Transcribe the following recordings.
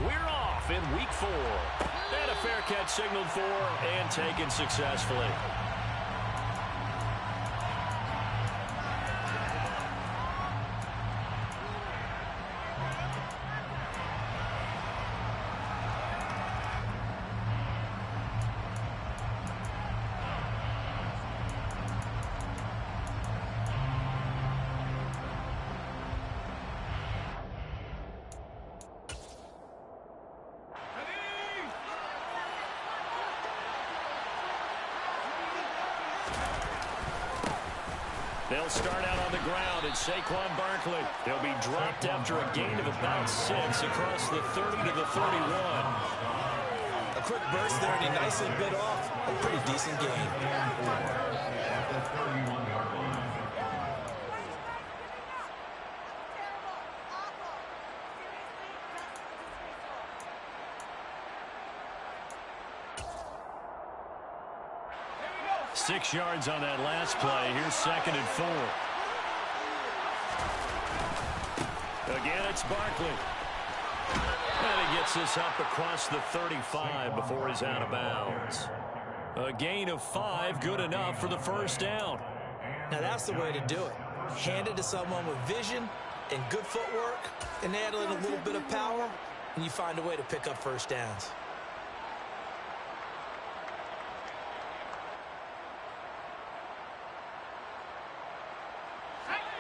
We're off in week 4. And a fair catch signaled for and taken successfully. They'll start out on the ground, and Saquon Barkley. They'll be dropped after a gain of about 6 across the 30 to the 31. A quick burst there, and he nicely bit off a pretty decent gain. 6 yards on that last play. Here's 2nd and 4. Again, it's Barkley. And he gets this up across the 35 before he's out of bounds. A gain of 5, good enough for the first down. Now that's the way to do it. Hand it to someone with vision and good footwork, and add in a little bit of power, and you find a way to pick up first downs.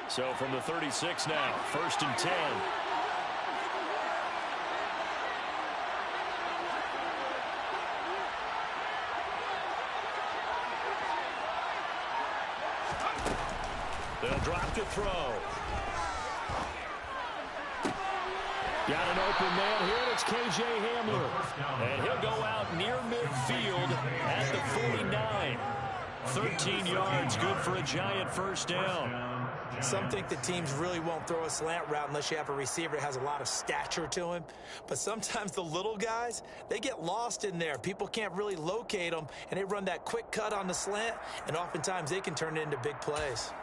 So from the 36 now, 1st and 10. They'll drop to throw. Got an open man here. It's K.J. Hamler. And he'll go out near midfield at the 49. 13 yards, good for a giant first down. Some think the teams really won't throw a slant route unless you have a receiver that has a lot of stature to him. But sometimes the little guys, they get lost in there. People can't really locate them, and they run that quick cut on the slant, and oftentimes they can turn it into big plays.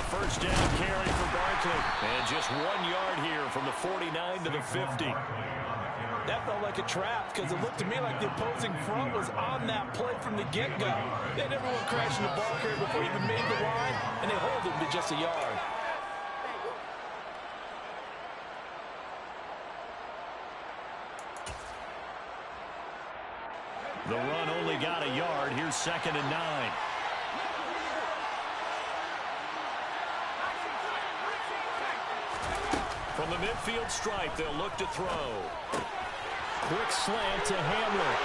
First down carry for Barkley. And just 1 yard here from the 49 to the 50. That felt like a trap because it looked to me like the opposing front was on that play from the get-go. They had everyone crashing the ball carrier before he even made the line, and they hold him to just a yard. The run only got a yard. Here's 2nd and 9. From the midfield stripe, they'll look to throw. Quick slant to Hamler.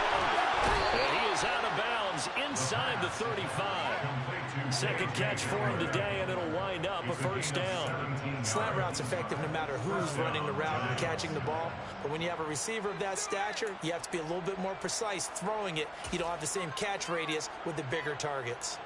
And he is out of bounds inside the 35. 2nd catch for him today, and it'll wind up a first down. Slant route's effective no matter who's running the route and catching the ball. But when you have a receiver of that stature, you have to be a little bit more precise throwing it. You don't have the same catch radius with the bigger targets.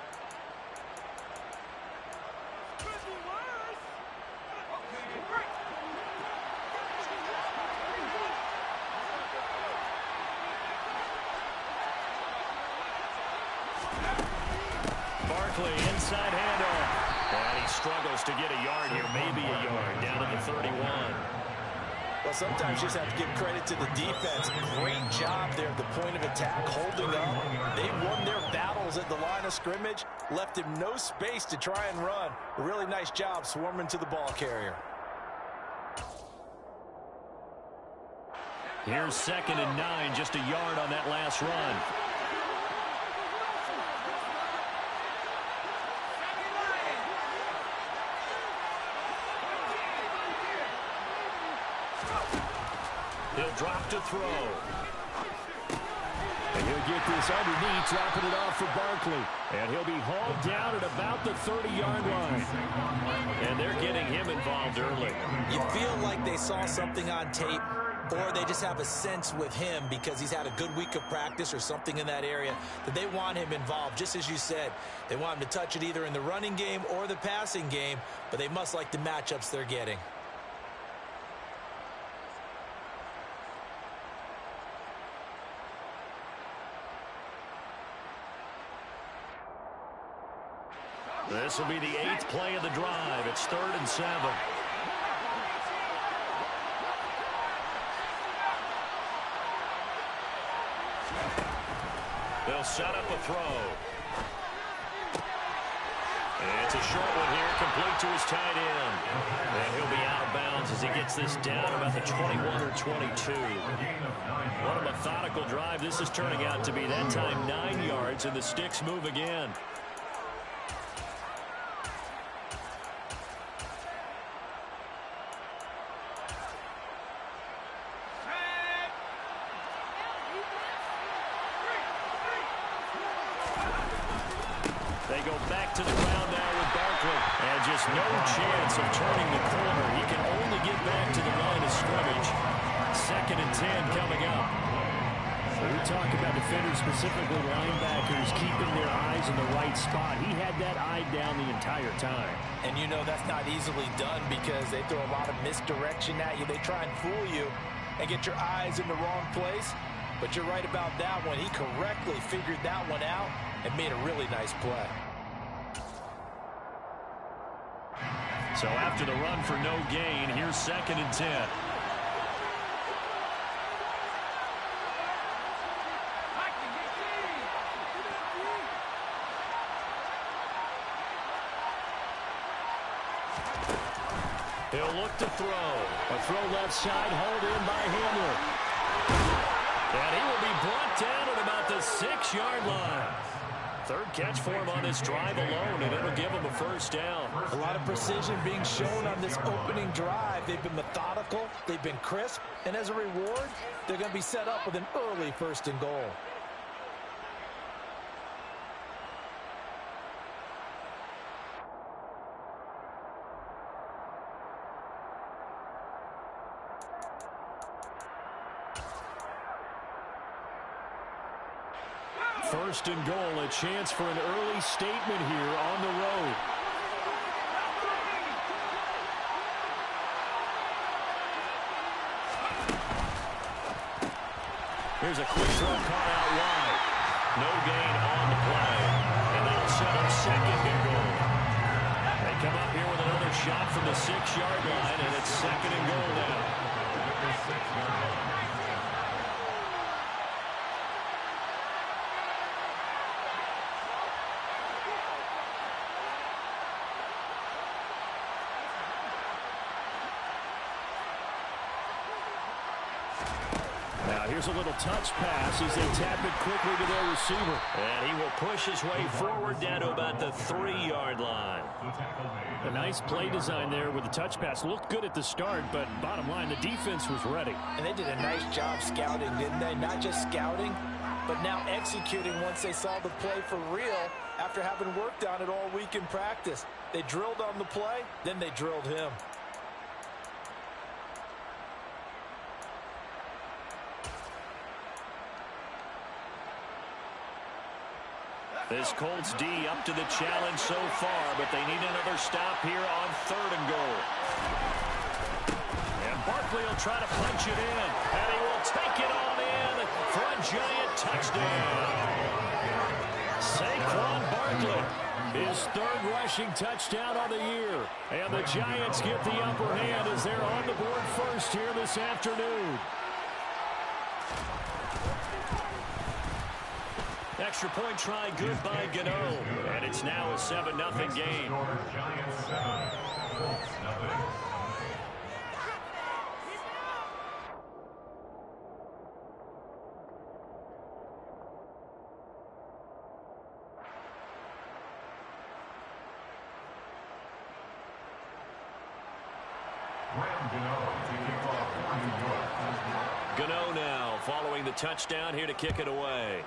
Inside handoff. And he struggles to get a yard here, maybe a yard, down to the 31. Well, sometimes you just have to give credit to the defense. Great job there at the point of attack, holding up. They won their battles at the line of scrimmage, left him no space to try and run. A really nice job swarming to the ball carrier. Here's 2nd and 9, just a yard on that last run. He'll drop to throw. And he'll get this underneath, dropping it off for Barkley. And he'll be hauled down at about the 30-yard line. And they're getting him involved early. You feel like they saw something on tape, or they just have a sense with him because he's had a good week of practice or something in that area that they want him involved. Just as you said, they want him to touch it either in the running game or the passing game, but they must like the matchups they're getting. This will be the 8th play of the drive. It's 3rd and 7. They'll set up a throw. And it's a short one here, complete to his tight end. And he'll be out of bounds as he gets this down about the 21 or 22. What a methodical drive this is turning out to be. That time 9 yards, and the sticks move again. They go back to the ground now with Barkley. And just no chance of turning the corner. He can only get back to the line of scrimmage. 2nd and 10 coming up. So we talk about defenders, specifically linebackers, keeping their eyes in the right spot. He had that eye down the entire time. And you know that's not easily done because they throw a lot of misdirection at you. They try and fool you and get your eyes in the wrong place. But you're right about that one. He correctly figured that one out and made a really nice play. So after the run for no gain, here's 2nd and 10. He'll look to throw. A throw left side, hauled in by Hamler. And he will be brought down at about the 6-yard line. 3rd catch for him on this drive alone, and it'll give him a 1st down. A lot of precision being shown on this opening drive. They've been methodical, they've been crisp, and as a reward, they're going to be set up with an early 1st and goal. First and goal, a chance for an early statement here on the road. Here's a quick throw caught out wide. No gain on the play. And that'll set up 2nd and goal. They come up here with another shot from the 6-yard line, and it's 2nd and goal now. Here's a little touch pass as they tap it quickly to their receiver. And he will push his way forward down to about the 3-yard line. A nice play design there with the touch pass. Looked good at the start, but bottom line, the defense was ready. And they did a nice job scouting, didn't they? Not just scouting, but now executing once they saw the play for real after having worked on it all week in practice. They drilled on the play, then they drilled him. This Colts D up to the challenge so far, but they need another stop here on 3rd and goal. And Barkley will try to punch it in, and he will take it on in for a giant touchdown. Saquon Barkley, his 3rd rushing touchdown on the year. And the Giants get the upper hand as they're on the board first here this afternoon. Extra point try good by Gano. And it's now a 7-0 game. Gano now following the touchdown here to kick it away.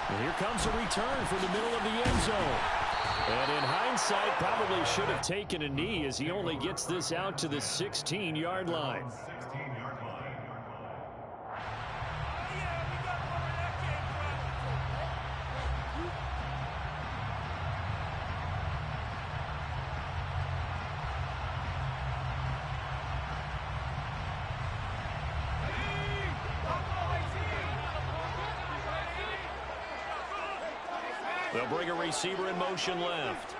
And here comes a return from the middle of the end zone. And in hindsight, probably should have taken a knee as he only gets this out to the 16-yard line. They'll bring a receiver in motion left.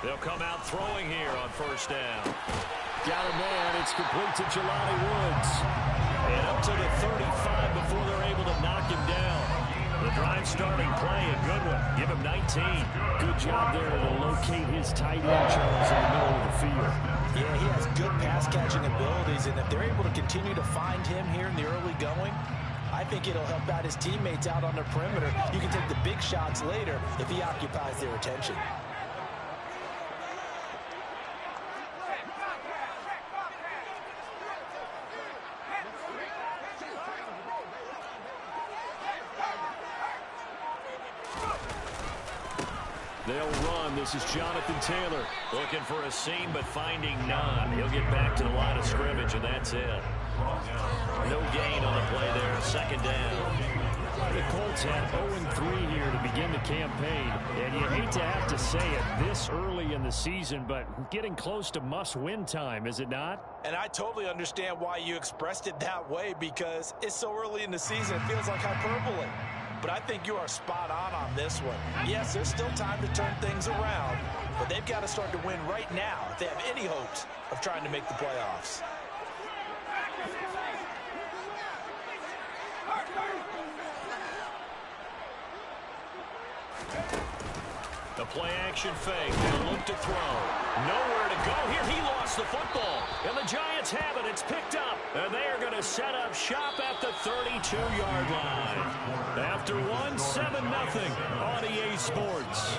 They'll come out throwing here on first down. Got a man. It's complete to Jelani Woods. And up to the 35 before they're able to knock him down. The drive starting play, a good one. Give him 19. Good job there to locate his tight end, Charles, in the middle of the field. Yeah, he has good pass-catching abilities, and if they're able to continue to find him here in the early going, I think it'll help out his teammates out on the perimeter. You can take the big shots later if he occupies their attention. They'll run. This is Jonathan Taylor. Looking for a seam, but finding none. He'll get back to the line of scrimmage, and that's it. No gain on the play there. Second down. The Colts had 0-3 here to begin the campaign. And you hate to have to say it this early in the season, but getting close to must-win time, is it not? And I totally understand why you expressed it that way, because it's so early in the season, it feels like hyperbole. But I think you are spot on this one. Yes, there's still time to turn things around, but they've got to start to win right now if they have any hopes of trying to make the playoffs. The play-action fake. They'll look to throw. Nowhere to go here. He lost the football. And the Giants have it. It's picked up. And they are going to set up shop at the 32-yard line. After one, 7-0 on EA Sports.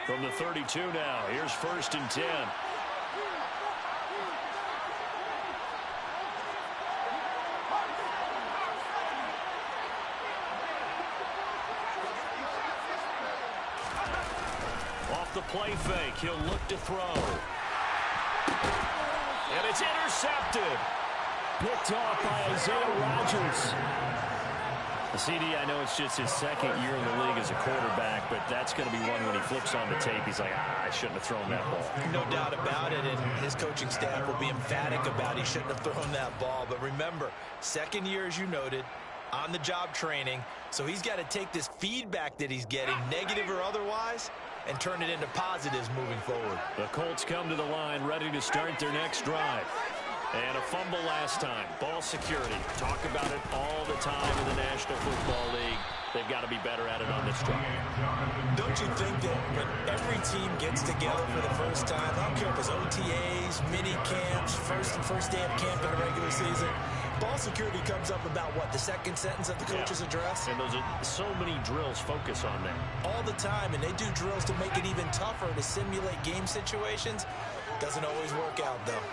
From the 32 now, here's 1st and 10. Off the play fake, he'll look to throw. And it's intercepted. Picked off by Isaiah Rodgers. CD, I know it's just his second year in the league as a quarterback, but that's going to be one when he flips on the tape. He's like, I shouldn't have thrown that ball. No doubt about it, and his coaching staff will be emphatic about he shouldn't have thrown that ball. But remember, second year, as you noted, on-the-job training, so he's got to take this feedback that he's getting, negative or otherwise, and turn it into positives moving forward. The Colts come to the line ready to start their next drive. And a fumble last time. Ball security. Talk about it all the time in the National Football League. They've got to be better at it on this drive. Don't you think that when every team gets together for the first time, I don't care if it's OTAs, mini camps, first day of camp in the regular season, ball security comes up about what, the second sentence of the coach's address? And those are so many drills focus on that. All the time, and they do drills to make it even tougher to simulate game situations. Doesn't always work out, though.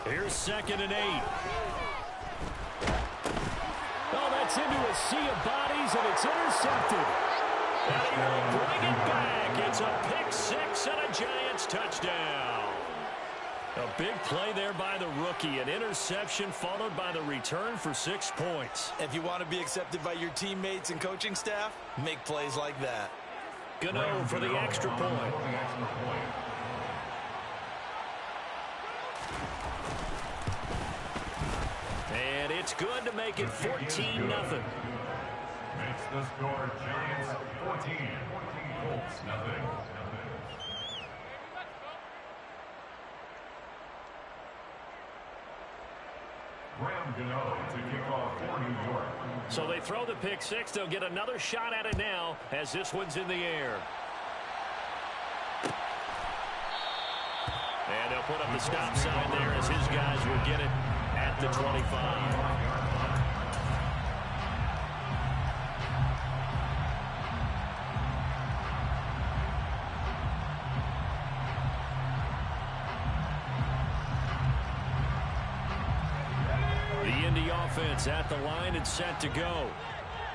Here's 2nd and 8. Oh, that's into a sea of bodies, and it's intercepted. And he will bring it back. It's a pick six and a Giants touchdown. A big play there by the rookie. An interception followed by the return for 6 points. If you want to be accepted by your teammates and coaching staff, make plays like that. Gano for the extra point. And it's good to make it 14-0. Makes the score Giants 14, Colts nothing. Graham Gano to kick off for New York. So they throw the pick six. They'll get another shot at it now as this one's in the air. And they'll put up the stop sign there as his guys will get it at the 25. offense at the line and set to go.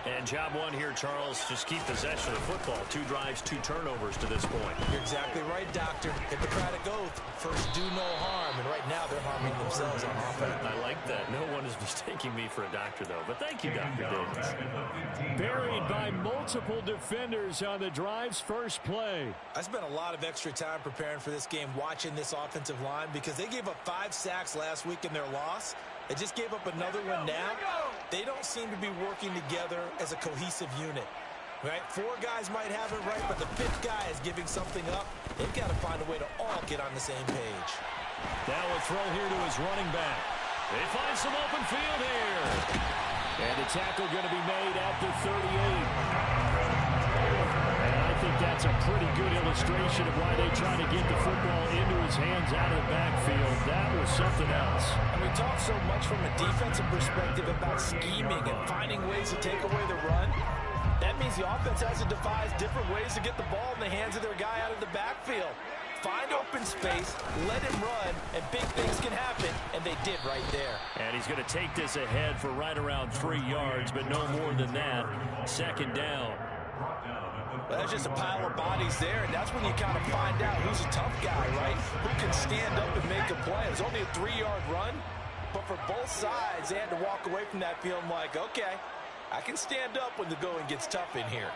And job one here, Charles, just keep possession of the football. 2 drives, 2 turnovers to this point. You're exactly right, Doctor. Hippocratic oath. First, do no harm. And right now, they're harming themselves on offense. I like that. No one is mistaking me for a doctor, though. But thank you, Dr. Davis. Buried by multiple defenders on the drive's first play. I spent a lot of extra time preparing for this game watching this offensive line because they gave up 5 sacks last week in their loss. They just gave up another one now. They don't seem to be working together as a cohesive unit. Right? 4 guys might have it right, but the 5th guy is giving something up. They've got to find a way to all get on the same page. Now a throw here to his running back. They find some open field here. And the tackle going to be made at the 38. And I think that's a pretty good illustration of why they try to get the football into his hands out of the backfield. That was something else. And we talk so much from a defensive perspective about scheming and finding ways to take away the run. That means the offense has to devise different ways to get the ball in the hands of their guy out of the backfield. Find open space, let him run, and big things can happen, and they did right there. And he's going to take this ahead for right around 3 yards, but no more than that. Second down. Well, there's just a pile of bodies there, and that's when you kind of find out who's a tough guy, right? Who can stand up and make a play. It's only a 3-yard run, but for both sides, they had to walk away from that feeling like, okay, I can stand up when the going gets tough in here.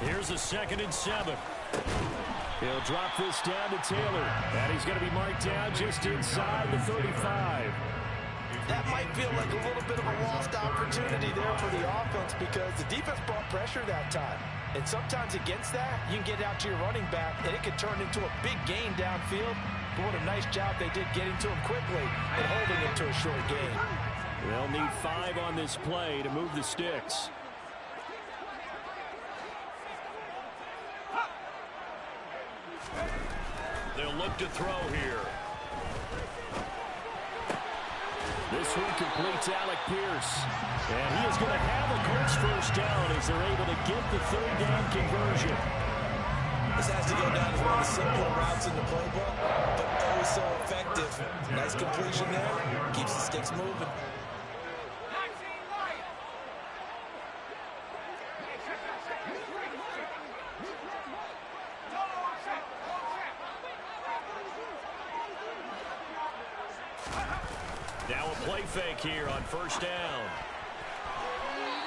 Here's a 2nd and 7. He'll drop this down to Taylor. And he's going to be marked down just inside the 35. That might feel like a little bit of a lost opportunity there for the offense because the defense brought pressure that time. And sometimes against that, you can get out to your running back, and it can turn into a big gain downfield. But what a nice job they did getting to him quickly and holding him to a short gain. They'll need 5 on this play to move the sticks. They'll look to throw here. This one completes Alec Pierce. And he is going to have a Colts first down as they're able to get the 3rd down conversion. This has to go down as one of the simpler routes in the playbook, but oh so effective. Nice completion there. Keeps the sticks moving. Now a play fake here on first down.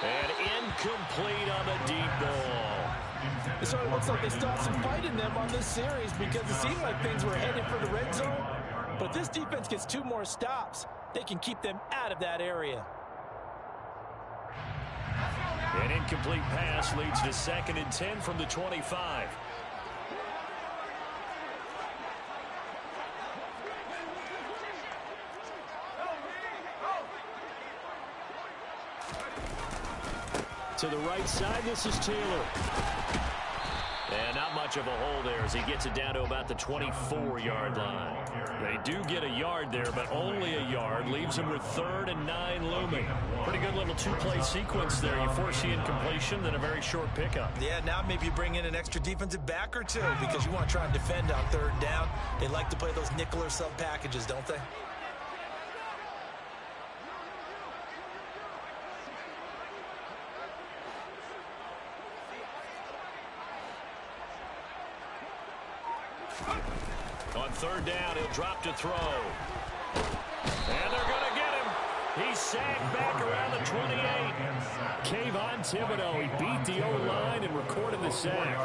And incomplete on the deep ball. It sort of looks like they still have some fight in them on this series because it seemed like things were headed for the red zone. But if this defense gets 2 more stops, they can keep them out of that area. An incomplete pass leads to 2nd and 10 from the 25. To the right side, this is Taylor. And not much of a hole there as he gets it down to about the 24-yard line. They do get a yard there, but only a yard. Leaves him with 3rd and 9 looming. Pretty good little 2-play sequence there. You force the incompletion, then a very short pickup. Yeah, now maybe you bring in an extra defensive back or 2 because you want to try and defend on 3rd down. They like to play those nickel or sub packages, don't they? On 3rd down, he'll drop to throw. And they're going to get him. He's sacked back around the 28. Kayvon Thibodeau, he beat the O-line and recorded the sack.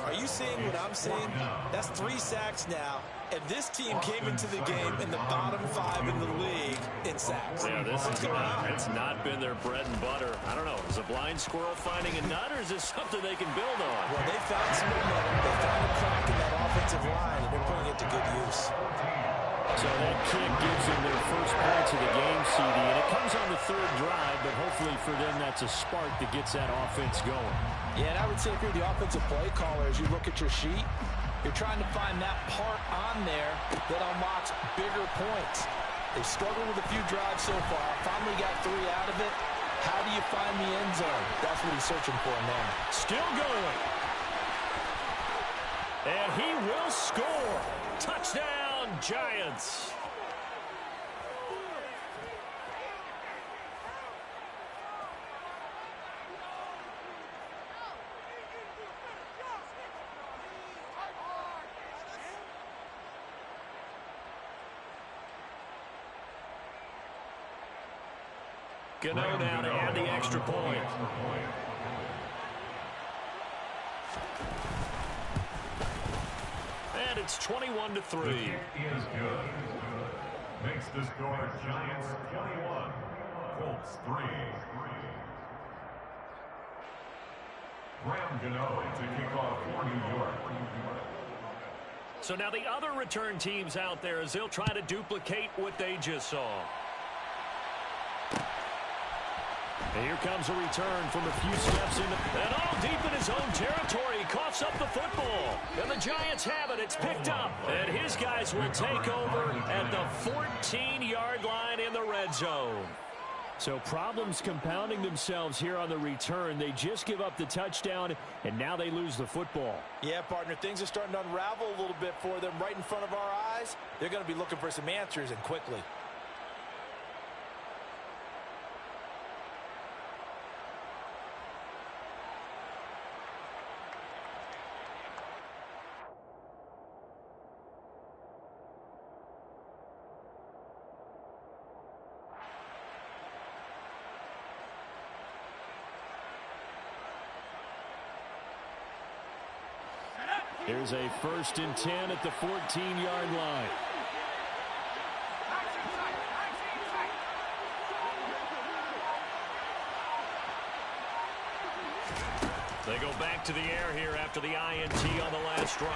Are you seeing what I'm seeing? That's 3 sacks now, and this team came into the game in the bottom 5 in the league in sacks. Yeah, it's not been their bread and butter. I don't know. Is a blind squirrel finding a nut, or is this something they can build on? Well, they found some momentum. They found a crack in that offensive line, and they're putting it to good use. So that kick gives them their first points of the game, CD, and it comes on the 3rd drive, but hopefully for them that's a spark that gets that offense going. Yeah, and I would say if you're the offensive play caller, as you look at your sheet, you're trying to find that part on there that unlocks bigger points. They've struggled with a few drives so far. Finally got 3 out of it. How do you find the end zone? That's what he's searching for now. Still going. And he will score. Touchdown, Giants. Gano now to add the extra point. And it's 21-3. Is good. Makes the score Giants 21, Colts 3. Graham Gano to kick off for New York. So now the other return teams out there as they'll try to duplicate what they just saw. And here comes a return from a few steps in. And all deep in his own territory. He coughs up the football. And the Giants have it. It's picked up. And his guys will take over at the 14-yard line in the red zone. So problems compounding themselves here on the return. They just give up the touchdown, and now they lose the football. Yeah, partner, things are starting to unravel a little bit for them right in front of our eyes. They're going to be looking for some answers, and quickly. There's a 1st and 10 at the 14-yard line. They go back to the air here after the INT on the last drive.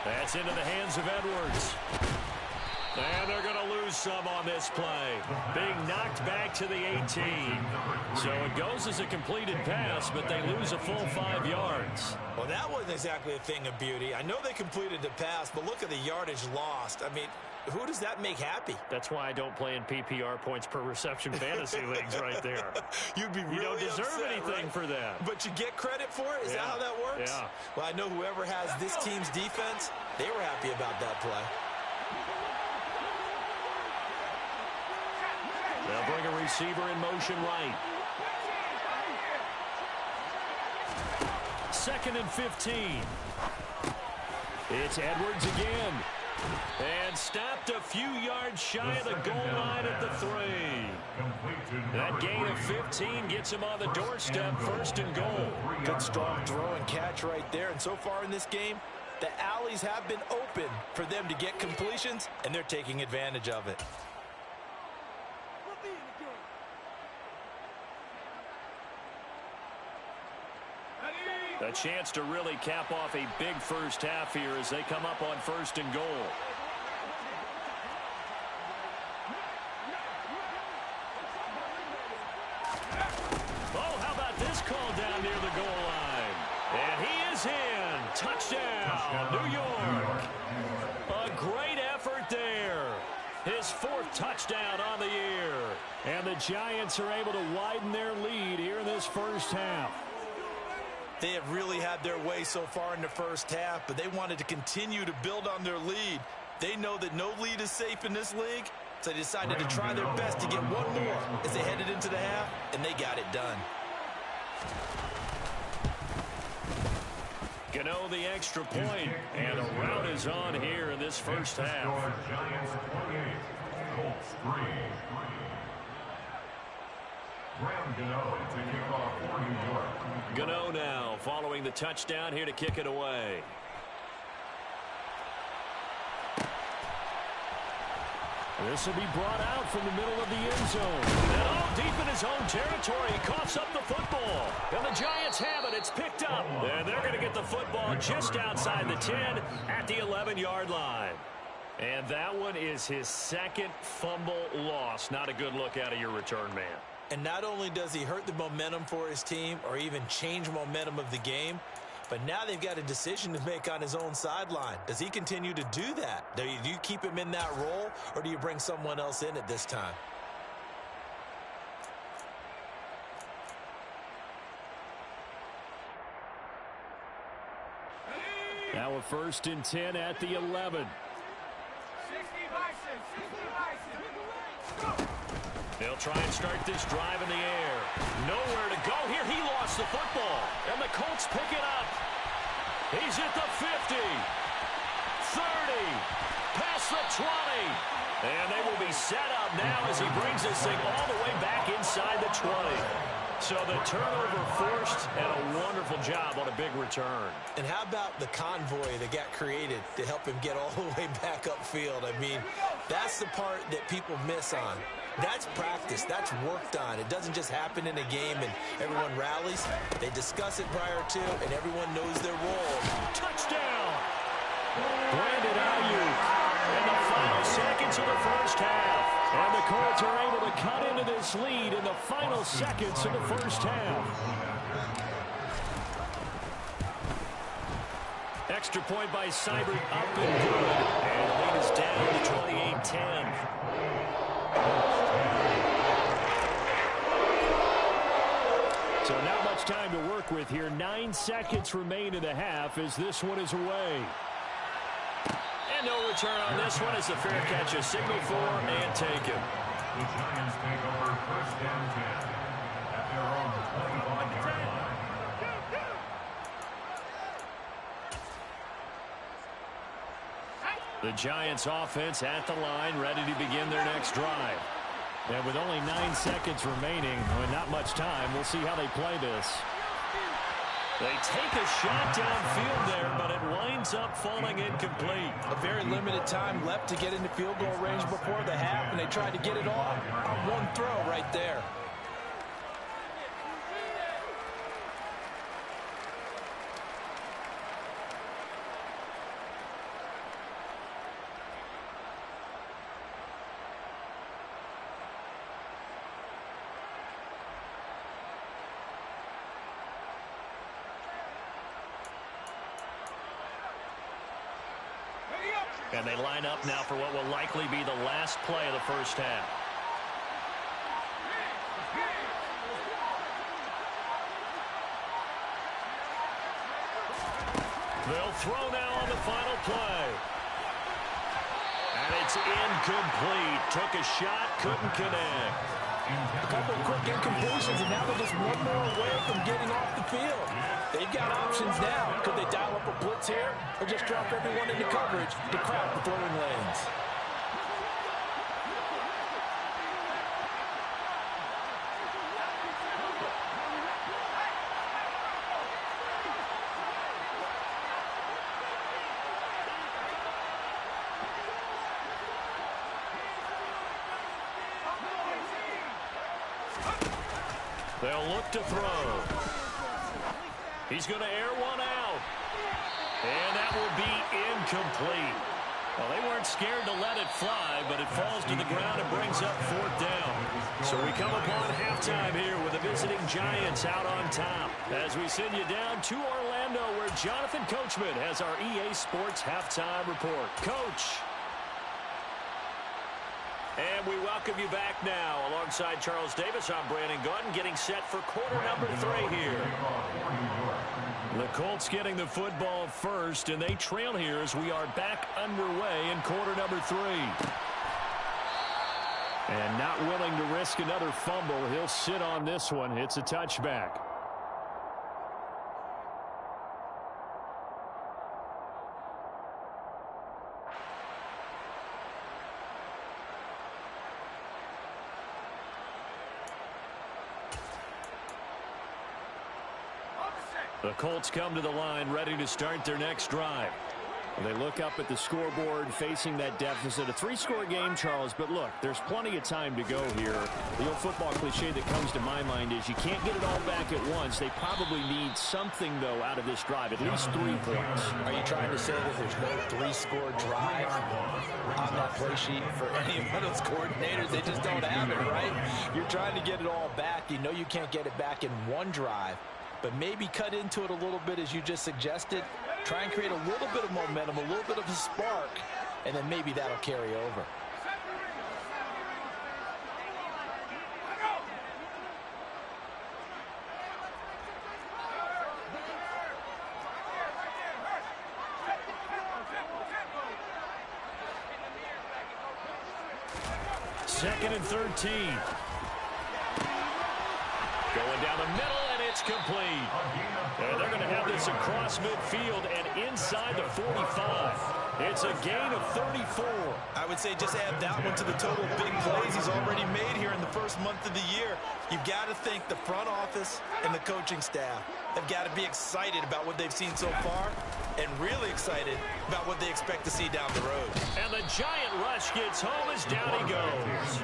That's into the hands of Edwards. And they're going to lose some on this play. Being knocked back to the 18. So it goes as a completed pass, but they lose a full 5 yards. Well, that wasn't exactly a thing of beauty. I know they completed the pass, but look at the yardage lost. I mean, who does that make happy? That's why I don't play in PPR points per reception fantasy leagues right there. You'd be really You don't deserve upset, anything right? for that. But you get credit for it? Is that how that works? Yeah. Well, I know whoever has this team's defense, they were happy about that play. They'll bring a receiver in motion right. 2nd and 15. It's Edwards again. And stopped a few yards shy of the goal line at the 3. That gain of 15 gets him on the doorstep, 1st and goal. Good strong throw and catch right there. And so far in this game, the alleys have been open for them to get completions, and they're taking advantage of it. A chance to really cap off a big first half here as they come up on 1st and goal. Oh, how about this call down near the goal line? And he is in. Touchdown, New York. A great effort there. His 4th touchdown on the year. And the Giants are able to widen their lead here in this first half. They have really had their way so far in the first half, but they wanted to continue to build on their lead. They know that no lead is safe in this league, so they decided to try their best to get one more as they headed into the half, and they got it done. Gano the extra point, and the route is on here in this first half. Giants 28, Colts 3. Graham Gano to kick off for New York. Gano now following the touchdown here to kick it away. This will be brought out from the middle of the end zone. And all deep in his own territory, he coughs up the football. And the Giants have it. It's picked up. And they're going to get the football just outside the 10 at the 11-yard line. And that one is his 2nd fumble loss. Not a good look out of your return man. And not only does he hurt the momentum for his team or even change momentum of the game, But now they've got a decision to make on his own sideline. Does he continue to do that? Do you keep him in that role, or do you bring someone else in at this time? Now a 1st and 10 at the 11. They'll try and start this drive in the air. Nowhere to go here. He lost the football. And the Colts pick it up. He's at the 50. 30. Past the 20. And they will be set up now as he brings this thing all the way back inside the 20. So the turnover forced, and a wonderful job on a big return. And how about the convoy that got created to help him get all the way back upfield? I mean, that's the part that people miss on. That's practice. That's worked on. It doesn't just happen in a game and everyone rallies. They discuss it prior to, and everyone knows their role. Touchdown! Brandon Ayuk in the final seconds of the first half. And the Colts are able to cut into this lead in the final seconds of the first half. Extra point by Seibert, up and good. And the lead is down to 28-10. So not much time to work with here. 9 seconds remain in the half as this one is away. And no return on this one as the fair catch is signaled for and taken. The Giants take over 1st and 10 at their own 25-yard line. The Giants offense at the line, ready to begin their next drive. And with only 9 seconds remaining, with not much time, we'll see how they play this. They take a shot downfield there, but it winds up falling incomplete. A very limited time left to get into field goal range before the half, and they tried to get it all on one throw right there. And they line up now for what will likely be the last play of the first half. They'll throw now on the final play. And it's incomplete. Took a shot, couldn't connect. A couple of quick incompletions, and now they're just one more away from getting off the field. They've got options now. Could they dial up a blitz here or just drop everyone into coverage to crowd the throwing lanes? They'll look to throw. He's going to air one out. And that will be incomplete. Well, they weren't scared to let it fly, but it falls to the ground and brings up 4th down. So we come upon halftime here with the visiting Giants out on top. As we send you down to Orlando, where Jonathan Coachman has our EA Sports halftime report. Coach. And we welcome you back now. Alongside Charles Davis, I'm Brandon Gordon, getting set for quarter number 3 here. The Colts getting the football first, and they trail here as we are back underway in quarter number 3. And not willing to risk another fumble. He'll sit on this one. It's a touchback. The Colts come to the line, ready to start their next drive. They look up at the scoreboard, facing that deficit. A 3-score game, Charles, but look, there's plenty of time to go here. The old football cliche that comes to my mind is you can't get it all back at once. They probably need something, though, out of this drive, at least 3 points. Are you trying to say that there's no 3-score drive on that play sheet for any of those coordinators? They just don't have it, right? You're trying to get it all back. You know you can't get it back in one drive. but maybe cut into it a little bit as you just suggested. Try and create a little bit of momentum, a little bit of a spark, and then maybe that'll carry over. Second and 13. Going down the middle, and it's complete. And they're going to have this across midfield and inside the 45. It's a gain of 34. I would say just add that one to the total big plays he's already made here in the first month of the year. You've got to think the front office and the coaching staff have got to be excited about what they've seen so far and really excited about what they expect to see down the road. And the giant rush gets home as down he goes.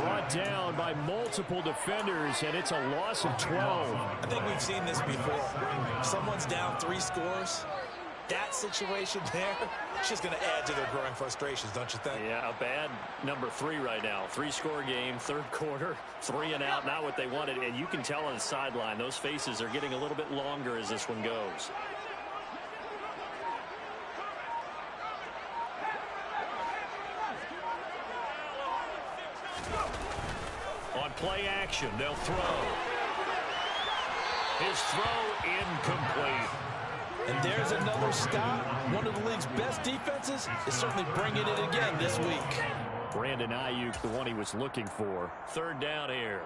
Brought down by multiple defenders, and it's a loss of 12. I think we've seen this before. Someone's down 3 scores. That situation there, it's just going to add to their growing frustrations, don't you think? Yeah, a bad number 3 right now. 3-score game, third quarter, 3 and out, not what they wanted. And you can tell on the sideline, those faces are getting a little bit longer as this one goes. On play action, they'll throw. His throw incomplete. And there's another stop. One of the league's best defenses is certainly bringing it again this week. Brandon Ayuk, the one he was looking for. Third down here.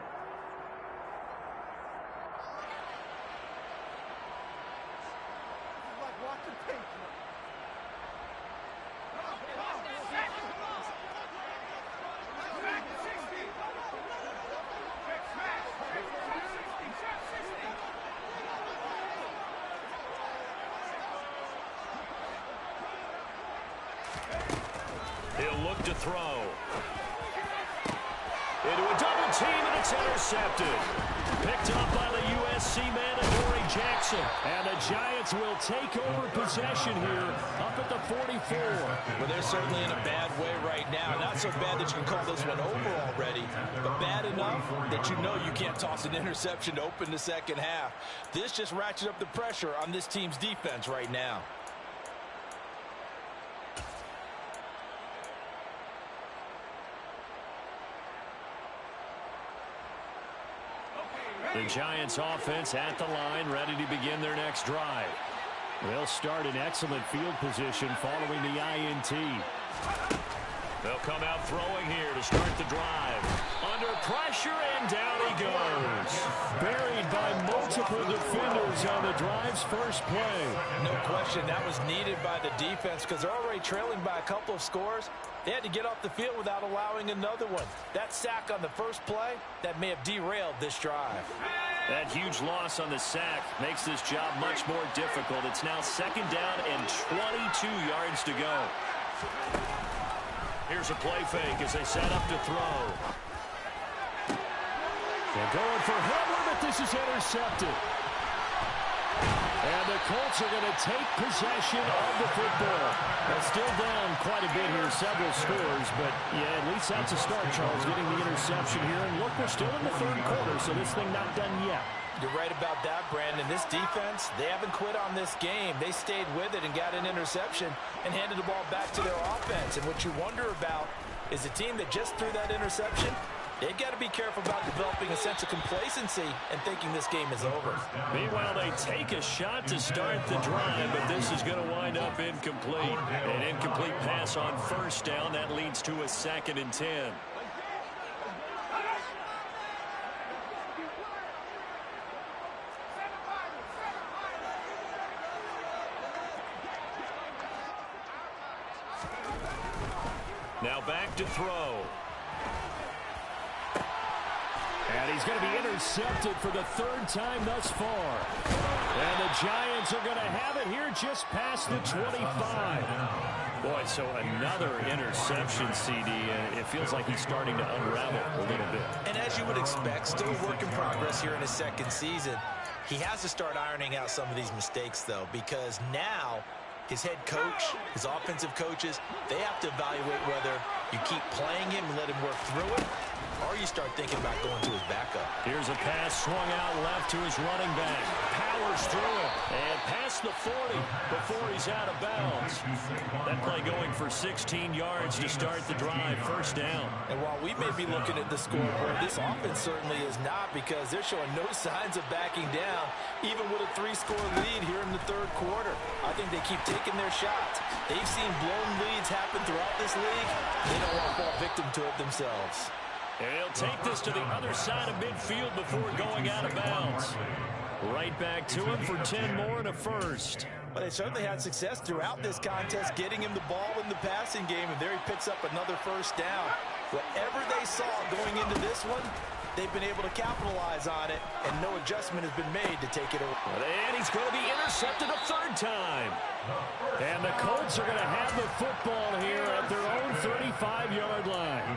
He'll look to throw. Into a double team, and it's intercepted. Picked up by the USC man, Adoree Jackson. And the Giants will take over possession here up at the 44. Well, they're certainly in a bad way right now. Not so bad that you can call this one over already, but bad enough that you know you can't toss an interception to open the second half. This just ratchets up the pressure on this team's defense right now. The Giants offense at the line, ready to begin their next drive. They'll start in excellent field position following the INT. They'll come out throwing here to start the drive. Under pressure, and down he goes. Buried by multiple defenders on the drive's first play. No question, that was needed by the defense because they're already trailing by a couple of scores. They had to get off the field without allowing another one. That sack on the first play, that may have derailed this drive. That huge loss on the sack makes this job much more difficult. It's now second down and 22 yards to go. Here's a play fake as they set up to throw. They're going for Hamler, but this is intercepted. And the Colts are going to take possession of the football. They're still down quite a bit here, several scores, but yeah, at least that's a start, Charles, getting the interception here. And look, we're still in the third quarter, so this thing not done yet. You're right about that, Brandon. This defense, they haven't quit on this game. They stayed with it and got an interception and handed the ball back to their offense. And what you wonder about is the team that just threw that interception, they've got to be careful about developing a sense of complacency and thinking this game is over. Meanwhile, they take a shot to start the drive, but this is going to wind up incomplete. An incomplete pass on first down. That leads to a 2nd and 10. Now back to throw. And he's going to be intercepted for the third time thus far. And the Giants are going to have it here just past the 25. Boy, so another interception, CD, and it feels like he's starting to unravel a little bit. And as you would expect, still a work in progress here in his second season. He has to start ironing out some of these mistakes, though, because now his head coach, his offensive coaches, they have to evaluate whether you keep playing him and let him work through it, or you start thinking about going to his backup. Here's a pass swung out left to his running back. Powers through it and past the 40 before he's out of bounds. That play going for 16 yards to start the drive. First down. And while we may be looking at the scoreboard, this offense certainly is not, because they're showing no signs of backing down, even with a 3-score lead here in the third quarter. I think they keep taking their shots. They've seen blown leads happen throughout this league. They don't want to fall victim to it themselves. And he'll take this to the other side of midfield before going out of bounds. Right back to him for 10 more and a first. But they certainly had success throughout this contest, getting him the ball in the passing game, and there he picks up another first down. Whatever they saw going into this one, they've been able to capitalize on it, and no adjustment has been made to take it over. And he's going to be intercepted a third time. And the Colts are going to have the football here at their own 35-yard line.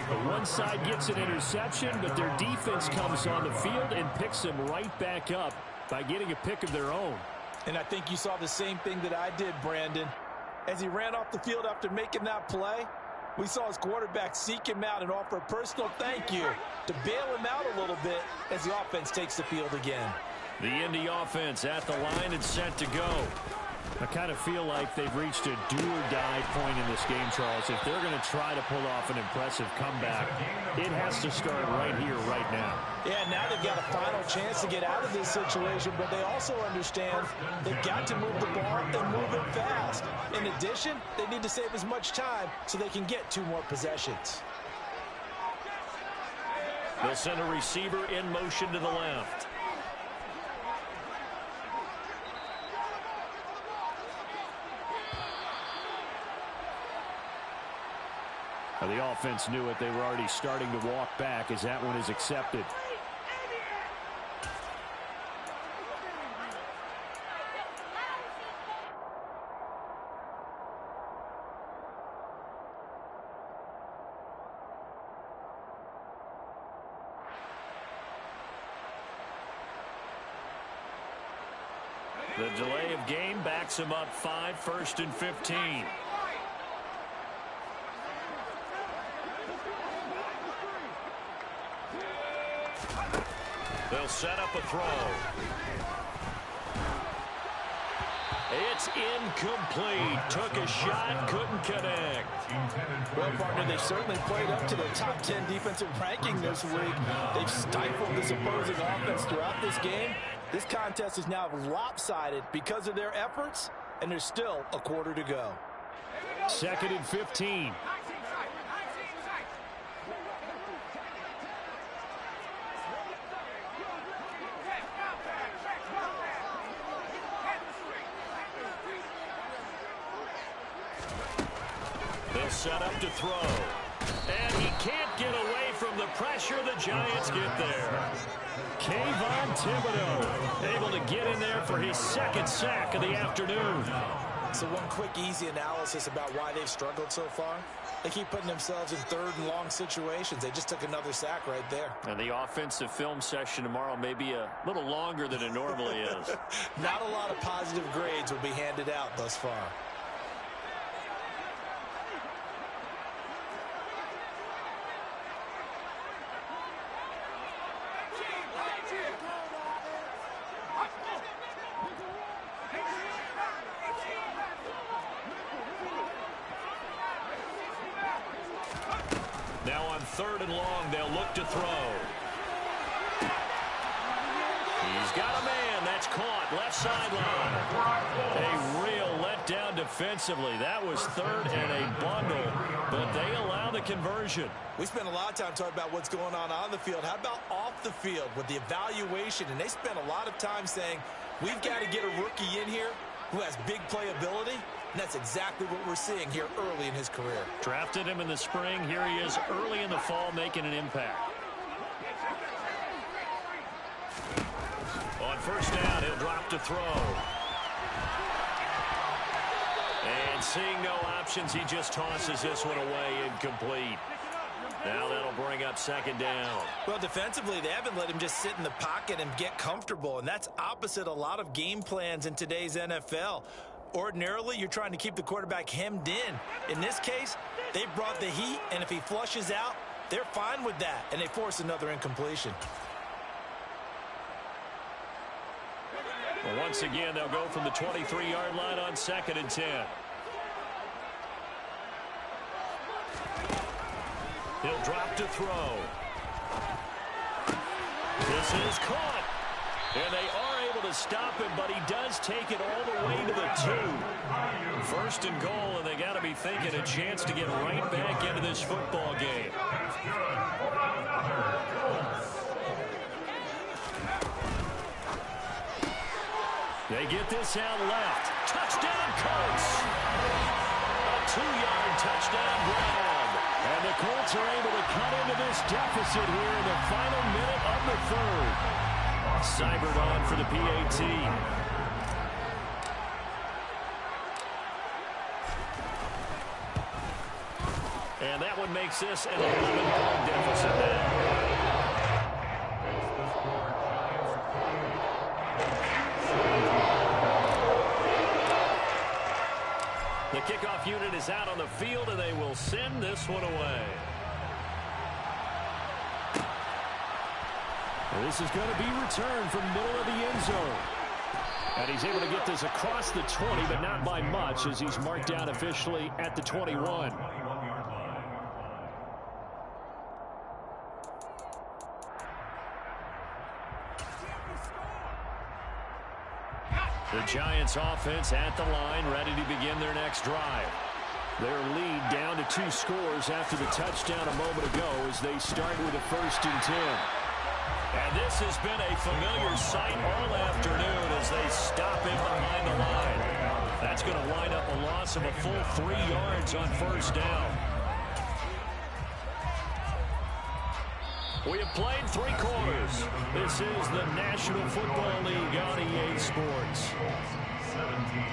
The one side gets an interception, but their defense comes on the field and picks them right back up by getting a pick of their own. And I think you saw the same thing that I did, Brandon. As he ran off the field after making that play, we saw his quarterback seek him out and offer a personal thank you to bail him out a little bit as the offense takes the field again. The Indy offense at the line and set to go. I kind of feel like they've reached a do-or-die point in this game, Charles. If they're going to try to pull off an impressive comeback, it has to start right here, right now. Yeah, now they've got a final chance to get out of this situation, but they also understand they've got to move the ball and move it fast. In addition, they need to save as much time so they can get 2 more possessions. They'll send a receiver in motion to the left. The offense knew it. They were already starting to walk back as that one is accepted. The delay of game backs him up 5, 1st and 15. They'll set up a throw. It's incomplete. Took a shot, couldn't connect. Well, partner, they certainly played up to their top 10 defensive ranking this week. They've stifled this opposing offense throughout this game. This contest is now lopsided because of their efforts, and there's still a quarter to go. 2nd and 15. They'll set up to throw. And he can't get away from the pressure. The Giants get there. Kayvon Thibodeau able to get in there for his 2nd sack of the afternoon. So one quick, easy analysis about why they've struggled so far. They keep putting themselves in 3rd and long situations. They just took another sack right there. And the offensive film session tomorrow may be a little longer than it normally is. Not a lot of positive grades will be handed out thus far. Now on 3rd and long, they'll look to throw. He's got a man. That's caught. Left sideline. A real letdown defensively. That was 3rd and a bundle, but they allow the conversion. We spent a lot of time talking about what's going on the field. How about off the field with the evaluation? And they spent a lot of time saying, we've got to get a rookie in here who has big playability. And that's exactly what we're seeing here early in his career. Drafted him in the spring. Here he is early in the fall making an impact. On 1st down, he'll drop to throw. And seeing no options, he just tosses this one away incomplete. Now that'll bring up 2nd down. Well, defensively, they haven't let him just sit in the pocket and get comfortable, and that's opposite a lot of game plans in today's NFL. Ordinarily, you're trying to keep the quarterback hemmed in. In this case, they brought the heat, and if he flushes out, They're fine with that, and they force another incompletion. Well, once again, they'll go from the 23-yard line on 2nd and 10. He'll drop to throw. This is caught. And they are able to stop him, but he does take it all the way to the 2. 1st and goal, and they got to be thinking a chance to get right back into this football game. They get this out left. Touchdown, Colts. A 2-yard touchdown grab. And the Colts are able to cut into this deficit here in the final minute of the 3rd. Cybered on for the PAT. And that one makes this an 11-point deficit now. The kickoff unit is out on the field, and they will send this one away. This is going to be returned from the middle of the end zone. And he's able to get this across the 20, but not by much, as he's marked down officially at the 21. The Giants offense at the line, ready to begin their next drive. Their lead down to 2 scores after the touchdown a moment ago as they start with a 1st and 10. And this has been a familiar sight all afternoon as they stop him behind the line. That's going to wind up a loss of a full 3 yards on 1st down. We have played 3 quarters. This is the National Football League on EA Sports. 17.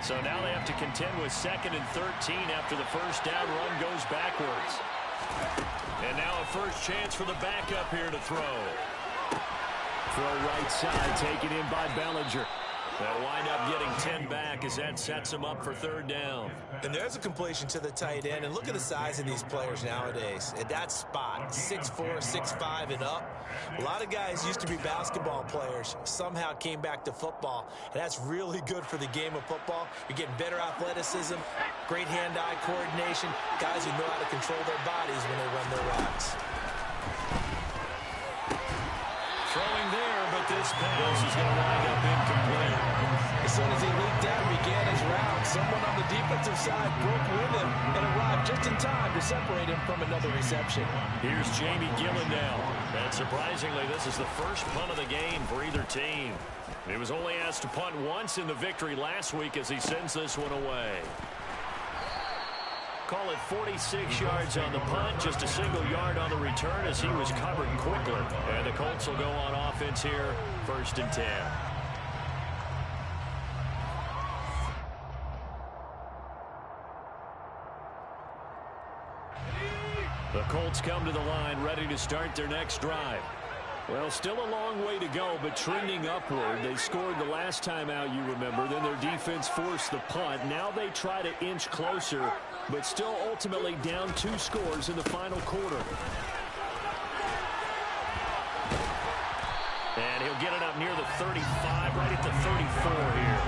So now they have to contend with 2nd and 13 after the 1st down run goes backwards. And now a first chance for the backup here to throw. Throw right side, taken in by Bellinger. They'll wind up getting 10 back as that sets them up for 3rd down. And there's a completion to the tight end. And look at the size of these players nowadays. At that spot, 6'4", 6'5", and up. A lot of guys used to be basketball players, somehow came back to football. And that's really good for the game of football. You're getting better athleticism, great hand-eye coordination, guys who know how to control their bodies when they run their routes. Throwing there, but this pass is going to wind up incomplete. As soon as he leaped out and began his route, someone on the defensive side broke with him and arrived just in time to separate him from another reception. Here's Jamie Gillen now. And surprisingly, this is the first punt of the game for either team. He was only asked to punt once in the victory last week as he sends this one away. Call it 46 yards on the punt, just a single yard on the return as he was covered quickly. And the Colts will go on offense here, 1st and 10. The Colts come to the line, ready to start their next drive. Well, still a long way to go, but trending upward. They scored the last time out, you remember. Then their defense forced the punt. Now they try to inch closer, but still ultimately down 2 scores in the final quarter. And he'll get it up near the 35, right at the 34 here.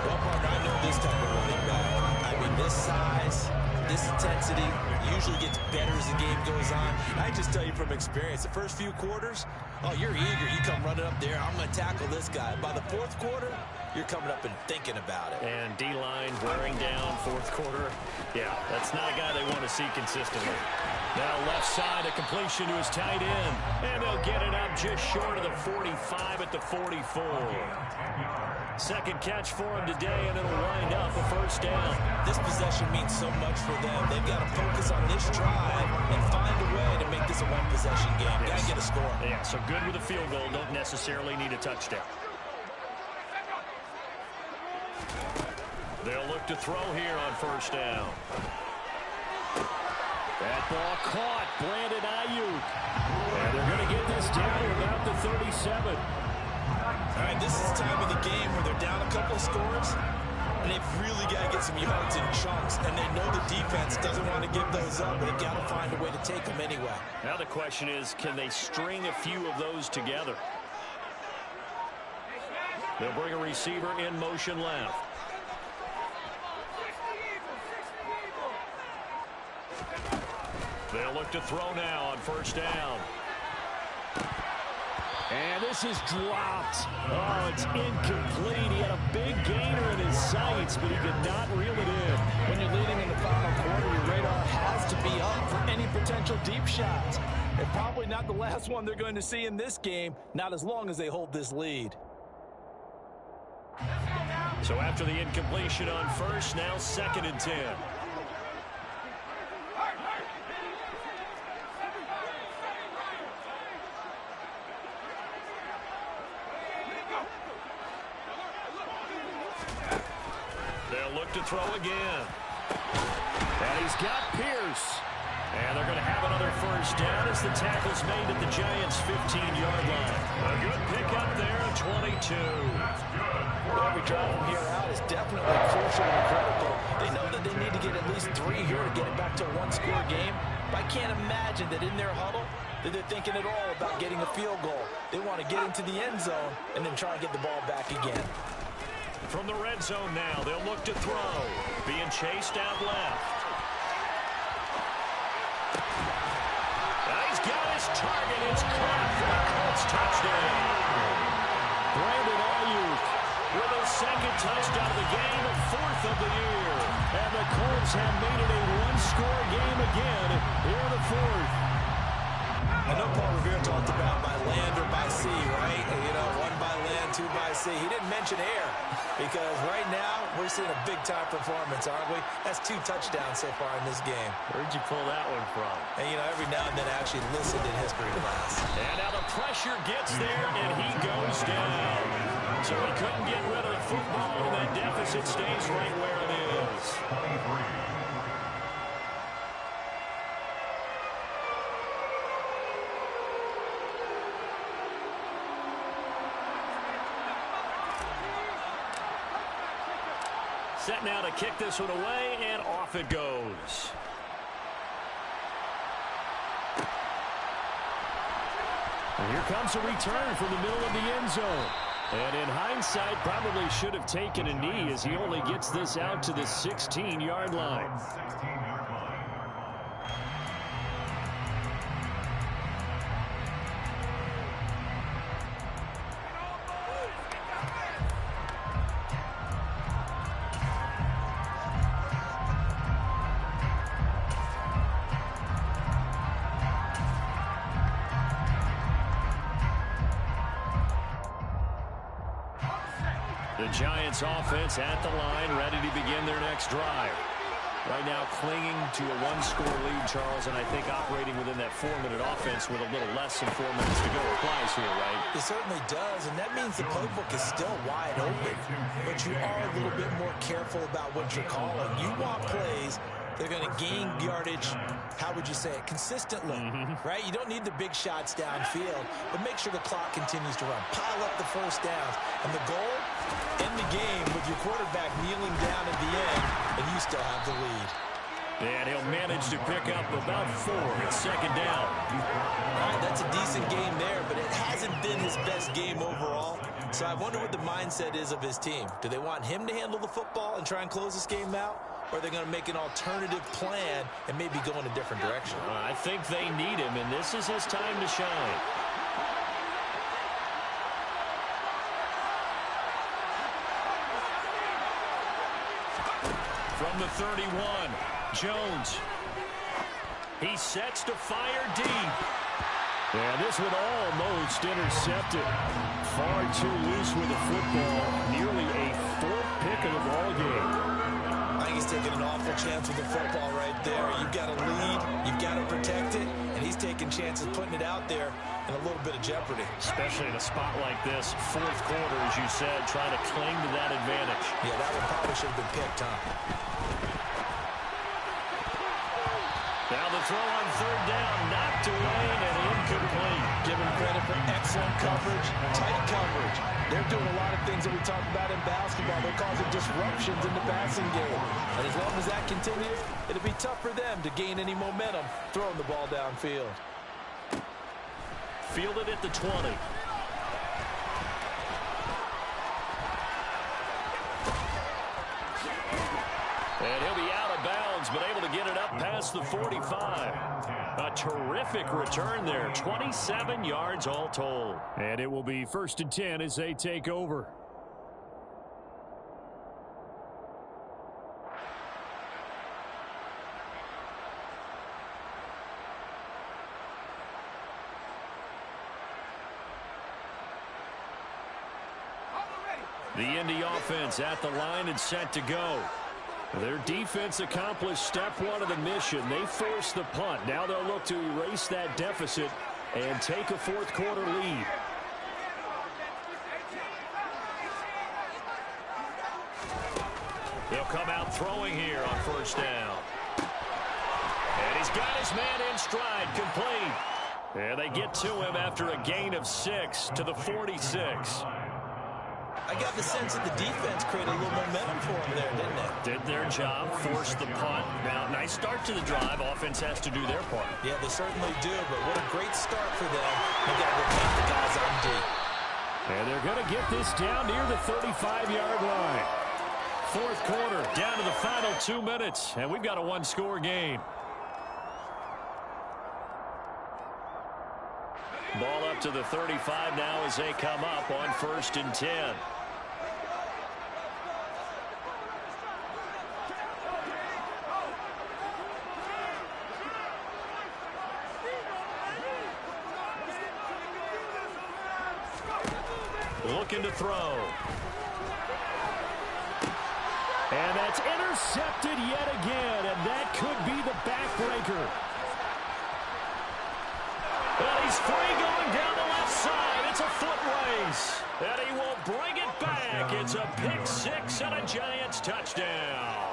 Well, partner, I know this type of running back. I mean, this size, this intensity usually gets better as the game goes on. I just tell you from experience, the first few quarters, oh, you're eager. You come running up there, I'm going to tackle this guy. By the 4th quarter, you're coming up and thinking about it. And D-line wearing down 4th quarter. Yeah, that's not a guy they want to see consistently. Now left side, a completion to his tight end. And they'll get it up just short of the 45 at the 44. 2nd catch for him today, and it'll wind up a first down. This possession means so much for them. They've got to focus on this drive and find a way to make this a one-possession game. Got to get a score. Yeah, so good with a field goal. Don't necessarily need a touchdown. They'll look to throw here on first down. That ball caught. Brandon Ayuk. And they're going to get this down to about the 37. All right, this is the time of the game where they're down a couple of scores, and they've really got to get some yards in chunks, and they know the defense doesn't want to give those up, but they've got to find a way to take them anyway. Now the question is, can they string a few of those together? They'll bring a receiver in motion left. They'll look to throw now on first down. And this is dropped. Oh, it's incomplete. He had a big gainer in his sights, but he could not reel it in. When you're leading in the final quarter, your radar has to be up for any potential deep shots. And probably not the last one they're going to see in this game, not as long as they hold this lead. So after the incompletion on first, now 2nd and 10. They'll look to throw again. And he's got Pierce. And they're going to have another first down as the tackle's made at the Giants' 15-yard line. A good pickup there at 22. Every drive from here out is definitely crucial and critical. They know that they need to get at least 3 here to get it back to a one-score game. But I can't imagine that in their huddle that they're thinking at all about getting a field goal. They want to get into the end zone and then try and get the ball back again. From the red zone now, they'll look to throw. Being chased out left. He's got his target. It's caught for a Colts touchdown. Brandon Ayuk with a 2nd touchdown of the game, a 4th of the year. And the Colts have made it a one-score game again here in the 4th. I know Paul Revere talked about by land or by sea, right? You know, 1 by land, 2 by sea. He didn't mention air because right now we're seeing a big-time performance, aren't we? That's 2 touchdowns so far in this game. Where'd you pull that one from? And, you know, every now and then I actually listened in history class. And now the pressure gets there, and he goes down. So he couldn't get rid of the football, and that deficit stays right where it is. 23. Set now to kick this one away, and off it goes. And here comes a return from the middle of the end zone. And in hindsight, probably should have taken a knee as he only gets this out to the 16-yard line. 16-yard line. The Giants offense at the line, ready to begin their next drive. Right now clinging to a one-score lead, Charles, and I think operating within that 4-minute offense with a little less than 4 minutes to go applies here, right? It certainly does, and that means the playbook is still wide open, but you are a little bit more careful about what you're calling. You want plays that are going to gain yardage, how would you say it, consistently, right? You don't need the big shots downfield, but make sure the clock continues to run. Pile up the first downs, and the goal, end the game with your quarterback kneeling down at the end, and you still have the lead. And he'll manage to pick up about 4. It's 2nd down. All right, that's a decent game there, but it hasn't been his best game overall. So I wonder what the mindset is of his team. Do they want him to handle the football and try and close this game out? Or are they going to make an alternative plan and maybe go in a different direction? I think they need him, and this is his time to shine. From the 31, Jones. He sets to fire deep. And this one almost intercepted. Far too loose with the football. Nearly a 4th pick of the ball game. awful chance with the football right there. You've got to lead, you've got to protect it, and he's taking chances putting it out there in a little bit of jeopardy. Especially in a spot like this, fourth quarter, as you said, trying to cling to that advantage. Yeah, that one probably should have been picked, huh? Now the throw on third down, knocked away and incomplete. Give him credit for excellent coverage, tight coverage. They're doing a lot of things that we talk about in basketball. They're causing disruptions in the passing game. And as long as that continues, it'll be tough for them to gain any momentum throwing the ball downfield. Fielded at the 20. And he'll be out of bounds, but able to get it up past the 45. A terrific return there. 27 yards all told. And it will be 1st and 10 as they take over. The Indy offense at the line and set to go. Their defense accomplished step one of the mission. They forced the punt. Now they'll look to erase that deficit and take a fourth quarter lead. They'll come out throwing here on first down. And he's got his man in stride, complete. And they get to him after a gain of 6 to the 46. I got the sense that the defense created a little momentum for them there, didn't they? Did their job, forced the punt. Now, nice start to the drive. Offense has to do their part. Yeah, they certainly do, but what a great start for them. They got to protect the guys on D. And they're going to get this down near the 35-yard line. Fourth quarter, down to the final 2 minutes, and we've got a one-score game. Ball up to the 35 now as they come up on 1st and 10. Looking to throw. And that's intercepted yet again, and that could be the backbreaker. And he's free going down the left side. It's a foot race. And he will bring it back. It's a pick 6 and a Giants touchdown.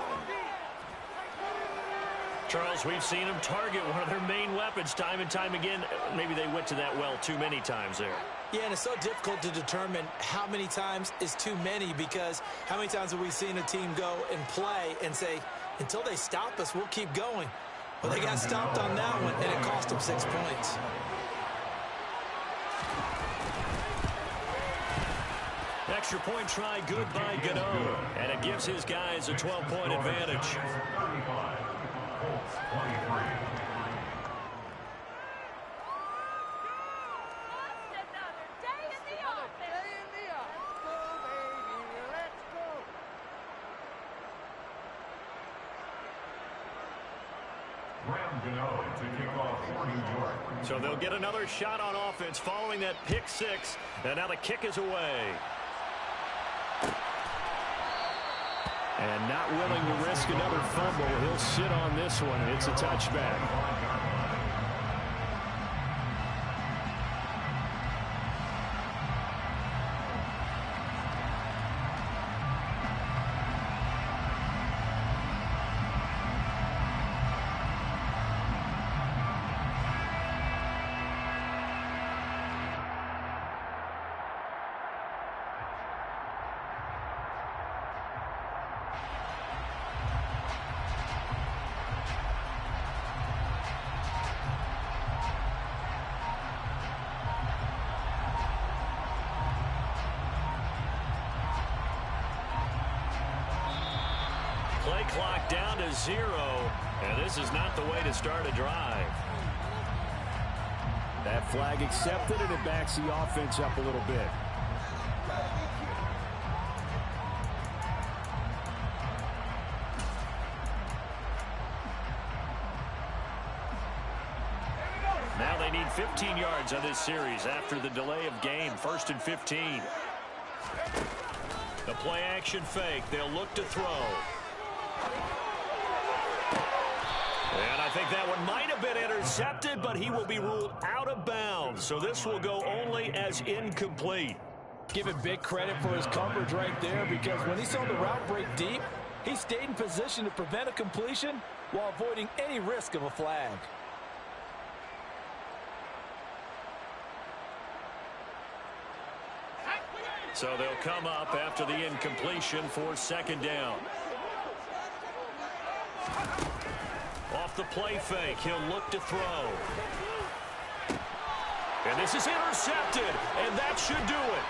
Charles, we've seen them target one of their main weapons time and time again. Maybe they went to that well too many times there. Yeah, and it's so difficult to determine how many times is too many, because how many times have we seen a team go and play and say, until they stop us, we'll keep going. Well, they got stopped on that one, and it cost them 6 points. Extra point try good by Gano, and it gives his guys a 12-point advantage. So they'll get another shot on offense following that pick 6, and now the kick is away. And not willing to risk another fumble. He'll sit on this one. It's a touchback. Play clock down to 0, and this is not the way to start a drive. That flag accepted, and it backs the offense up a little bit. Now they need 15 yards on this series after the delay of game. 1st and 15. The play action fake. They'll look to throw. I think that one might have been intercepted, but he will be ruled out of bounds. So this will go only as incomplete. Give him big credit for his coverage right there, because when he saw the route break deep, he stayed in position to prevent a completion while avoiding any risk of a flag. So they'll come up after the incompletion for second down. Off the play fake, he'll look to throw. And this is intercepted, and that should do it.